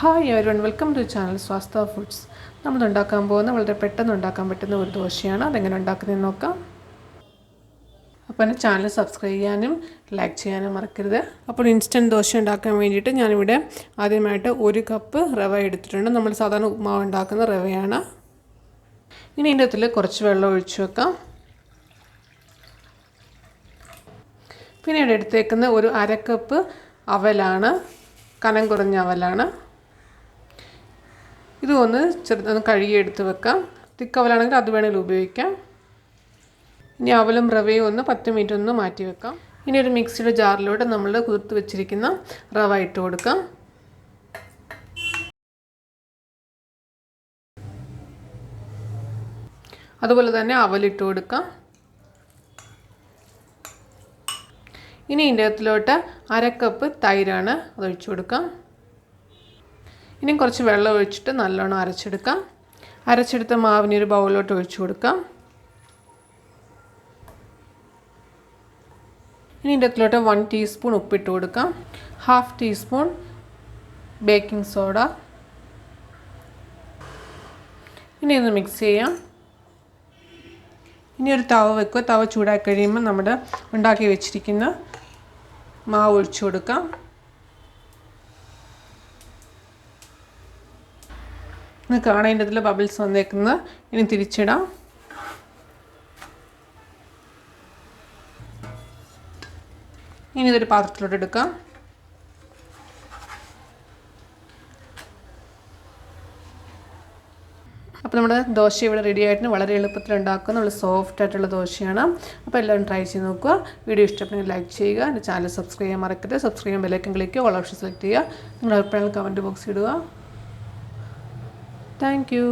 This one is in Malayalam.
Hi everyone, welcome to channel Swastha foods. നമ്മൾ ഉണ്ടാക്കാൻ പോകുന്ന വളരെ പെട്ടെന്ന് ഉണ്ടാക്കാൻ പറ്റുന്ന ഒരു ദോശയാണ്. അതെങ്ങനെ ഉണ്ടാക്കുന്നതെന്ന് നോക്കാം. അപ്പോൾ എൻ്റെ ചാനൽ സബ്സ്ക്രൈബ് ചെയ്യാനും ലൈക്ക് ചെയ്യാനും മറക്കരുത്. അപ്പോൾ ഇൻസ്റ്റൻറ്റ് ദോശ ഉണ്ടാക്കാൻ വേണ്ടിയിട്ട് ഞാനിവിടെ ആദ്യമായിട്ട് 1 കപ്പ് റവ എടുത്തിട്ടുണ്ട്. നമ്മൾ സാധാരണ ഉപ്മാവ് ഉണ്ടാക്കുന്ന റവയാണ്. ഇനി ഇതിൻ്റെ അകത്തിൽ കുറച്ച് വെള്ളം ഒഴിച്ചു വെക്കാം. പിന്നെ ഇവിടെ എടുത്തേക്കുന്ന ഒരു 1/2 കപ്പ് അവലാണ്, കനം കുറഞ്ഞ അവലാണ്. ഇതൊന്ന് ചെറുതൊന്ന് കഴുകിയെടുത്ത് വെക്കാം. തിക്കവലാണെങ്കിൽ അത് വേണമെങ്കിൽ ഉപയോഗിക്കാം. ഇനി അവലും റവയും ഒന്ന് 10 മിനിറ്റ് ഒന്ന് മാറ്റി വെക്കാം. ഇനി ഒരു മിക്സിയുടെ ജാറിലൂടെ നമ്മൾ കുതിർത്ത് വെച്ചിരിക്കുന്ന റവ ഇട്ട് കൊടുക്കാം. അതുപോലെ തന്നെ അവലിട്ട് കൊടുക്കാം. ഇനി ഇതിൻ്റെ അകത്തിലോട്ട് 1/2 കപ്പ് തൈരാണ്, അതൊഴിച്ചു കൊടുക്കാം. ഇനി കുറച്ച് വെള്ളം ഒഴിച്ചിട്ട് നല്ലോണം അരച്ചെടുക്കാം. അരച്ചെടുത്ത മാവിനെ ഒരു ബൗളിലോട്ട് ഒഴിച്ചു കൊടുക്കാം. ഇനി ഇതിൻ്റെ അകത്തിലോട്ട് 1 ടീസ്പൂൺ ഉപ്പിട്ട് കൊടുക്കാം. 1/2 ടീസ്പൂൺ ബേക്കിംഗ് സോഡ. ഇനി ഒന്ന് മിക്സ് ചെയ്യാം. ഇനി ഒരു തവ വെക്കുക. തവ ചൂടാക്കി കഴിയുമ്പോൾ നമ്മുടെ ഉണ്ടാക്കി വെച്ചിരിക്കുന്ന മാവ് ഒഴിച്ചു കൊടുക്കാം. കാണാൻ ഇതിൽ ബബിൾസ് വന്നേക്കുന്നത്. ഇനി തിരിച്ചിടാം. ഇനി ഇതൊരു പാത്രത്തിലോട്ട് എടുക്കാം. അപ്പോൾ നമ്മുടെ ദോശ ഇവിടെ റെഡി ആയിട്ട് വളരെ എളുപ്പത്തിൽ ഉണ്ടാക്കുക. നമ്മൾ സോഫ്റ്റ് ആയിട്ടുള്ള ദോശയാണ്. അപ്പോൾ എല്ലാവരും ട്രൈ ചെയ്ത് നോക്കുക. വീഡിയോ ഇഷ്ടപ്പെട്ടെങ്കിൽ ലൈക്ക് ചെയ്യുക. എൻ്റെ ചാനൽ സബ്സ്ക്രൈബ് ചെയ്യാൻ മറക്കരുത്. സബ്സ്ക്രൈബ് ചെയ്യാൻ ബെല്ലൈക്കൺ ക്ലിക്ക് ചെയ്യുക. ഓൾ ഓപ്ഷൻ സെലക്ട് ചെയ്യുക. നിങ്ങളുടെ അഭിപ്രായങ്ങൾ കമൻറ്റ് ബോക്സിൽ ഇടുക. Thank you.